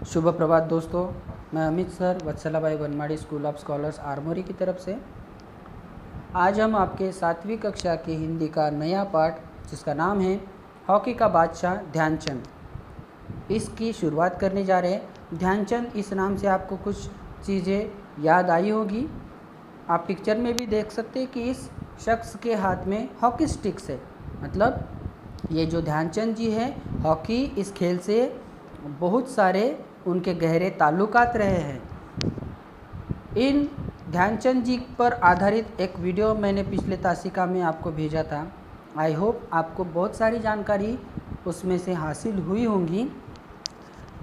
शुभ प्रभात दोस्तों, मैं Amit sir Vatsalabai Banmadi school of scholars Armori की तरफ से आज हम आपके 7वीं कक्षा की हिंदी का नया पाठ जिसका नाम है हॉकी का बादशाह ध्यानचंद, इसकी शुरुआत करने जा रहे हैं। ध्यानचंद इस नाम से आपको कुछ चीज़ें याद आई होगी। आप पिक्चर में भी देख सकते हैं कि इस शख्स के हाथ में हॉकी स्टिक्स है, मतलब ये जो ध्यानचंद जी हैं, हॉकी इस खेल से बहुत सारे उनके गहरे ताल्लुकात रहे हैं। इन ध्यानचंद जी पर आधारित एक वीडियो मैंने पिछले तासिका में आपको भेजा था। आई होप आपको बहुत सारी जानकारी उसमें से हासिल हुई होंगी।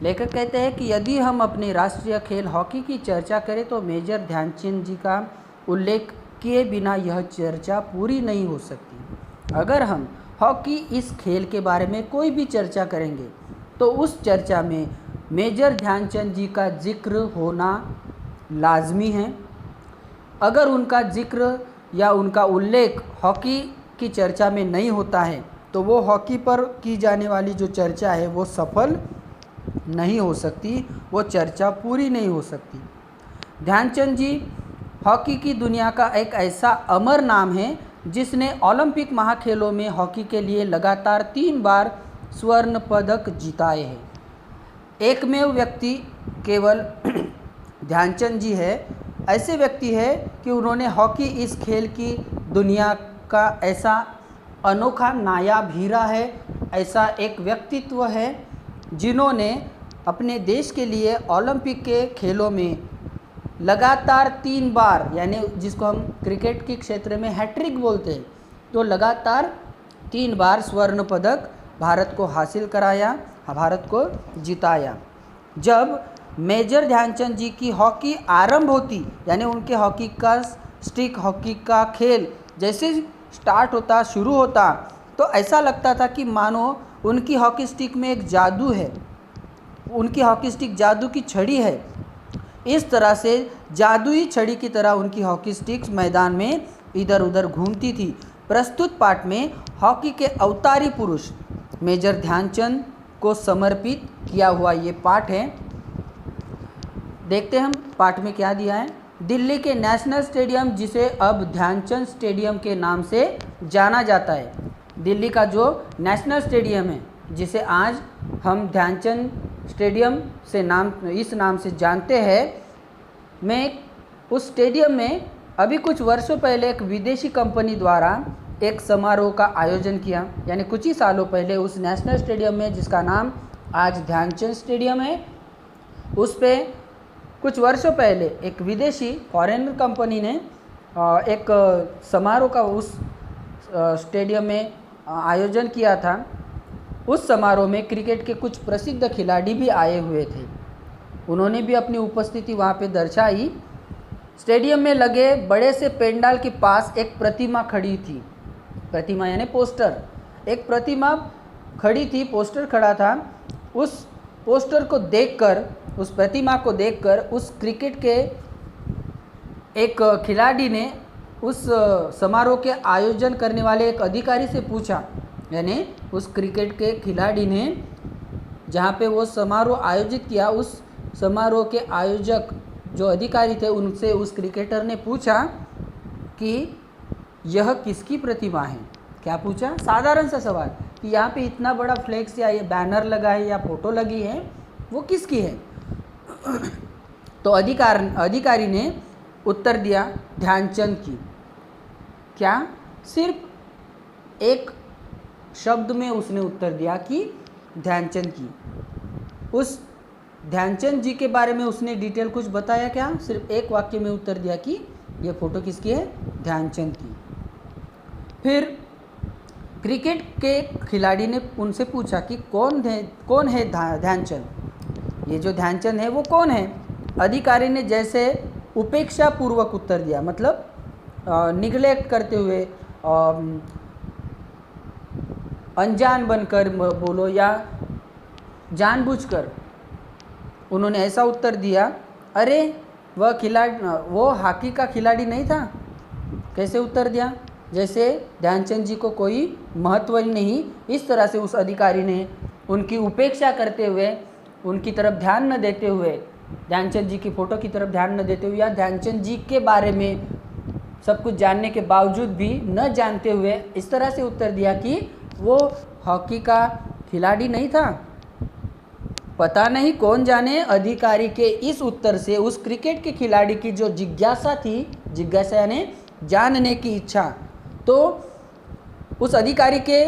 लेखक कहते हैं कि यदि हम अपने राष्ट्रीय खेल हॉकी की चर्चा करें तो मेजर ध्यानचंद जी का उल्लेख किए बिना यह चर्चा पूरी नहीं हो सकती। अगर हम हॉकी इस खेल के बारे में कोई भी चर्चा करेंगे तो उस चर्चा में मेजर ध्यानचंद जी का जिक्र होना लाजमी है। अगर उनका जिक्र या उनका उल्लेख हॉकी की चर्चा में नहीं होता है तो वो हॉकी पर की जाने वाली जो चर्चा है वो सफल नहीं हो सकती, वो चर्चा पूरी नहीं हो सकती। ध्यानचंद जी हॉकी की दुनिया का एक ऐसा अमर नाम है जिसने ओलंपिक महाखेलों में हॉकी के लिए लगातार 3 बार स्वर्ण पदक जीताए हैं। एकमेव व्यक्ति केवल ध्यानचंद जी है, ऐसे व्यक्ति है कि उन्होंने हॉकी इस खेल की दुनिया का ऐसा अनोखा नायाब हीरा है, ऐसा एक व्यक्तित्व है जिन्होंने अपने देश के लिए ओलंपिक के खेलों में लगातार 3 बार, यानी जिसको हम क्रिकेट के क्षेत्र में हैट्रिक बोलते हैं, तो लगातार 3 बार स्वर्ण पदक भारत को हासिल कराया, भारत को जिताया। जब मेजर ध्यानचंद जी की हॉकी आरंभ होती, यानी उनके हॉकी का स्टिक, हॉकी का खेल जैसे स्टार्ट होता, शुरू होता, तो ऐसा लगता था कि मानो उनकी हॉकी स्टिक में एक जादू है, उनकी हॉकी स्टिक जादू की छड़ी है। इस तरह से जादुई छड़ी की तरह उनकी हॉकी स्टिक्स मैदान में इधर उधर घूमती थी। प्रस्तुत पाठ में हॉकी के अवतारी पुरुष मेजर ध्यानचंद को समर्पित किया हुआ ये पाठ है। देखते हैं हम पाठ में क्या दिया है। दिल्ली के नेशनल स्टेडियम, जिसे अब ध्यानचंद स्टेडियम के नाम से जाना जाता है, दिल्ली का जो नेशनल स्टेडियम है जिसे आज हम ध्यानचंद स्टेडियम से इस नाम से जानते हैं, में उस स्टेडियम में अभी कुछ वर्षों पहले एक विदेशी कंपनी द्वारा एक समारोह का आयोजन किया, यानी कुछ ही सालों पहले उस नेशनल स्टेडियम में जिसका नाम आज ध्यानचंद स्टेडियम है, उस पे कुछ वर्षों पहले एक विदेशी फॉरेनर कंपनी ने एक समारोह का उस स्टेडियम में आयोजन किया था। उस समारोह में क्रिकेट के कुछ प्रसिद्ध खिलाड़ी भी आए हुए थे, उन्होंने भी अपनी उपस्थिति वहाँ पे दर्शाई। स्टेडियम में लगे बड़े से पेंडाल के पास एक प्रतिमा खड़ी थी, प्रतिमा यानी पोस्टर, एक प्रतिमा खड़ी थी, पोस्टर खड़ा था। उस पोस्टर को देखकर, उस प्रतिमा को देखकर उस क्रिकेट के एक खिलाड़ी ने उस समारोह के आयोजन करने वाले एक अधिकारी से पूछा, यानी उस क्रिकेट के खिलाड़ी ने जहाँ पे वो समारोह आयोजित किया, उस समारोह के आयोजक जो अधिकारी थे उनसे उस क्रिकेटर ने पूछा कि यह किसकी प्रतिमा है। क्या पूछा? साधारण सा सवाल कि यहाँ पे इतना बड़ा फ्लेक्स या ये बैनर लगा है या फोटो लगी है, वो किसकी है? तो अधिकारी ने उत्तर दिया, ध्यानचंद की। क्या? सिर्फ एक शब्द में उसने उत्तर दिया कि ध्यानचंद की। उस ध्यानचंद जी के बारे में उसने डिटेल कुछ बताया क्या? सिर्फ एक वाक्य में उत्तर दिया कि ये फ़ोटो किसकी है? ध्यानचंद की। फिर क्रिकेट के खिलाड़ी ने उनसे पूछा कि कौन है ध्यानचंद, ये जो ध्यानचंद है वो कौन है? अधिकारी ने जैसे उपेक्षा पूर्वक उत्तर दिया, मतलब निगलेक्ट करते हुए, अनजान बनकर बोलो या जानबूझकर, उन्होंने ऐसा उत्तर दिया, अरे वो हॉकी का खिलाड़ी नहीं था। कैसे उत्तर दिया? जैसे ध्यानचंद जी को कोई महत्व ही नहीं। इस तरह से उस अधिकारी ने उनकी उपेक्षा करते हुए उनकी तरफ ध्यान न देते हुए, ध्यानचंद जी की फ़ोटो की तरफ ध्यान न देते हुए या ध्यानचंद जी के बारे में सब कुछ जानने के बावजूद भी न जानते हुए इस तरह से उत्तर दिया कि वो हॉकी का खिलाड़ी नहीं था। पता नहीं कौन जाने अधिकारी के इस उत्तर से उस क्रिकेट के खिलाड़ी की जो जिज्ञासा थी, जिज्ञासा यानी जानने की इच्छा, तो उस अधिकारी के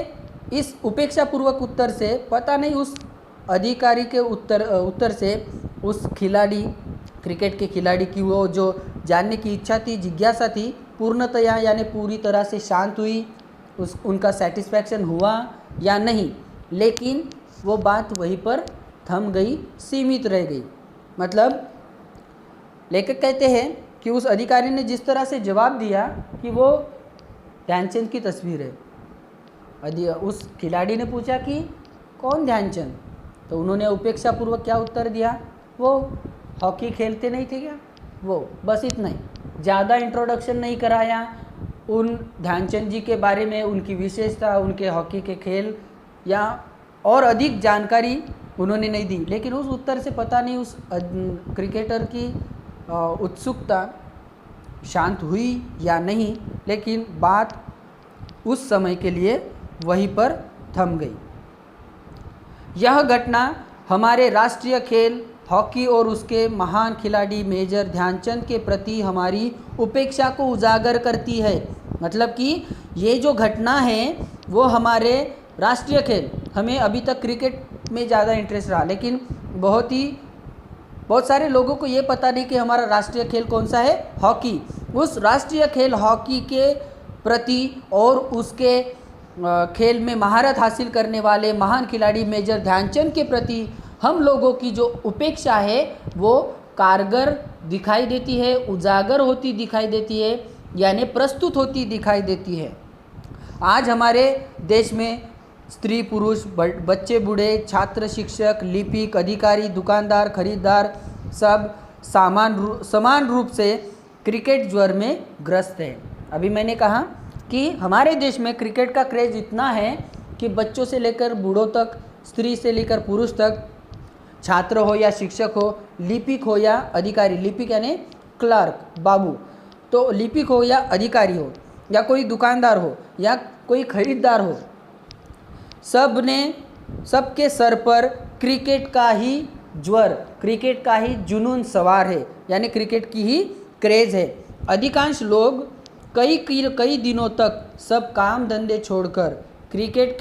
इस उपेक्षापूर्वक उत्तर से पता नहीं उस अधिकारी के उत्तर से उस खिलाड़ी, क्रिकेट के खिलाड़ी की वो जो जानने की इच्छा थी, जिज्ञासा थी, पूर्णतया यानी पूरी तरह से शांत हुई, उनका सेटिस्फैक्शन हुआ या नहीं, लेकिन वो बात वहीं पर थम गई, सीमित रह गई। मतलब लेखक कहते हैं कि उस अधिकारी ने जिस तरह से जवाब दिया कि वो ध्यानचंद की तस्वीर है। उस खिलाड़ी ने पूछा कि कौन ध्यानचंद, तो उन्होंने उपेक्षापूर्वक क्या उत्तर दिया, वो हॉकी खेलते नहीं थे क्या, वो बस इतना ही, ज़्यादा इंट्रोडक्शन नहीं कराया उन ध्यानचंद जी के बारे में, उनकी विशेषता, उनके हॉकी के खेल या और अधिक जानकारी उन्होंने नहीं दी। लेकिन उस उत्तर से पता नहीं उस क्रिकेटर की उत्सुकता शांत हुई या नहीं, लेकिन बात उस समय के लिए वहीं पर थम गई। यह घटना हमारे राष्ट्रीय खेल हॉकी और उसके महान खिलाड़ी मेजर ध्यानचंद के प्रति हमारी उपेक्षा को उजागर करती है। मतलब कि ये जो घटना है वो हमारे राष्ट्रीय खेल, हमें अभी तक क्रिकेट में ज़्यादा इंटरेस्ट रहा, लेकिन बहुत सारे लोगों को ये पता नहीं कि हमारा राष्ट्रीय खेल कौन सा है, हॉकी। उस राष्ट्रीय खेल हॉकी के प्रति और उसके खेल में महारत हासिल करने वाले महान खिलाड़ी मेजर ध्यानचंद के प्रति हम लोगों की जो उपेक्षा है वो कारगर दिखाई देती है, उजागर होती दिखाई देती है, यानी प्रस्तुत होती दिखाई देती है। आज हमारे देश में स्त्री पुरुष, बच्चे बूढ़े, छात्र शिक्षक, लिपिक, अधिकारी, दुकानदार, खरीदार सब समान रूप से क्रिकेट ज्वर में ग्रस्त है। अभी मैंने कहा कि हमारे देश में क्रिकेट का क्रेज़ इतना है कि बच्चों से लेकर बूढ़ों तक, स्त्री से लेकर पुरुष तक, छात्र हो या शिक्षक हो, लिपिक हो या अधिकारी, लिपिक यानी क्लर्क, बाबू, तो लिपिक हो या अधिकारी हो या कोई दुकानदार हो या कोई खरीदार हो, सबके सर पर क्रिकेट का ही ज्वर, क्रिकेट का ही जुनून सवार है, यानी क्रिकेट की ही क्रेज़ है। अधिकांश लोग कई दिनों तक सब काम धंधे छोड़कर क्रिकेट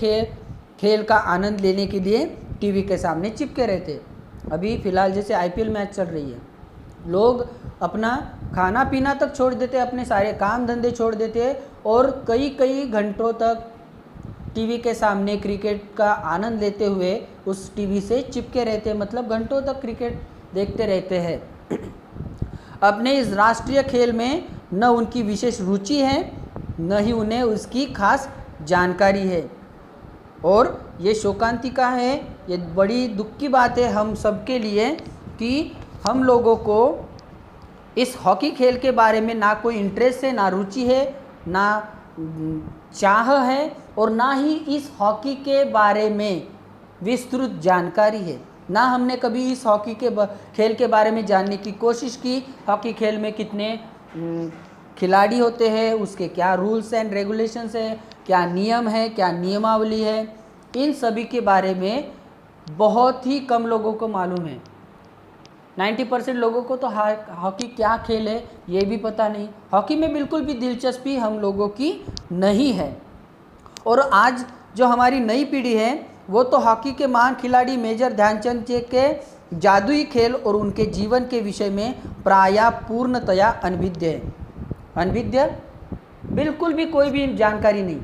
खेल का आनंद लेने के लिए टीवी के सामने चिपके रहते। अभी फ़िलहाल जैसे आईपीएल मैच चल रही है, लोग अपना खाना पीना तक छोड़ देते, अपने सारे काम धंधे छोड़ देते और कई घंटों तक टीवी के सामने क्रिकेट का आनंद लेते हुए उस टीवी से चिपके रहते, मतलब घंटों तक क्रिकेट देखते रहते हैं। अपने इस राष्ट्रीय खेल में न उनकी विशेष रुचि है, न ही उन्हें उसकी खास जानकारी है, और ये शोकांतिका है, ये बड़ी दुख की बात है हम सब के लिए कि हम लोगों को इस हॉकी खेल के बारे में ना कोई इंटरेस्ट है, ना रुचि है, ना चाह है, और ना ही इस हॉकी के बारे में विस्तृत जानकारी है। ना हमने कभी इस हॉकी के खेल के बारे में जानने की कोशिश की, हॉकी खेल में कितने खिलाड़ी होते हैं, उसके क्या रूल्स एंड रेगुलेशंस हैं, क्या नियम है, क्या नियमावली है, इन सभी के बारे में बहुत ही कम लोगों को मालूम है। 90% लोगों को तो हॉकी क्या खेल है ये भी पता नहीं, हॉकी में बिल्कुल भी दिलचस्पी हम लोगों की नहीं है। और आज जो हमारी नई पीढ़ी है वो तो हॉकी के महान खिलाड़ी मेजर ध्यानचंद जी के जादुई खेल और उनके जीवन के विषय में प्रायः पूर्णतया अनभिज्ञ है। अनभिज्ञ, बिल्कुल भी कोई भी जानकारी नहीं।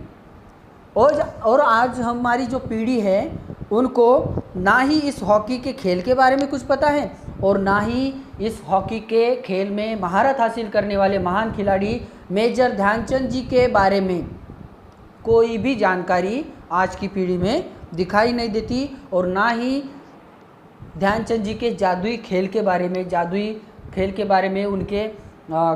और आज हमारी जो पीढ़ी है उनको ना ही इस हॉकी के खेल के बारे में कुछ पता है और ना ही इस हॉकी के खेल में महारत हासिल करने वाले महान खिलाड़ी मेजर ध्यानचंद जी के बारे में कोई भी जानकारी आज की पीढ़ी में दिखाई नहीं देती, और ना ही ध्यानचंद जी के जादुई खेल के बारे में, उनके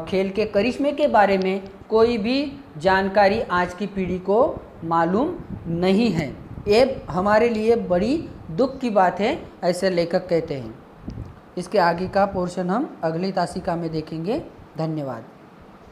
खेल के करिश्मे के बारे में कोई भी जानकारी आज की पीढ़ी को मालूम नहीं है। ये हमारे लिए बड़ी दुख की बात है, ऐसे लेखक कहते हैं। इसके आगे का पोर्शन हम अगली तासिका में देखेंगे। धन्यवाद।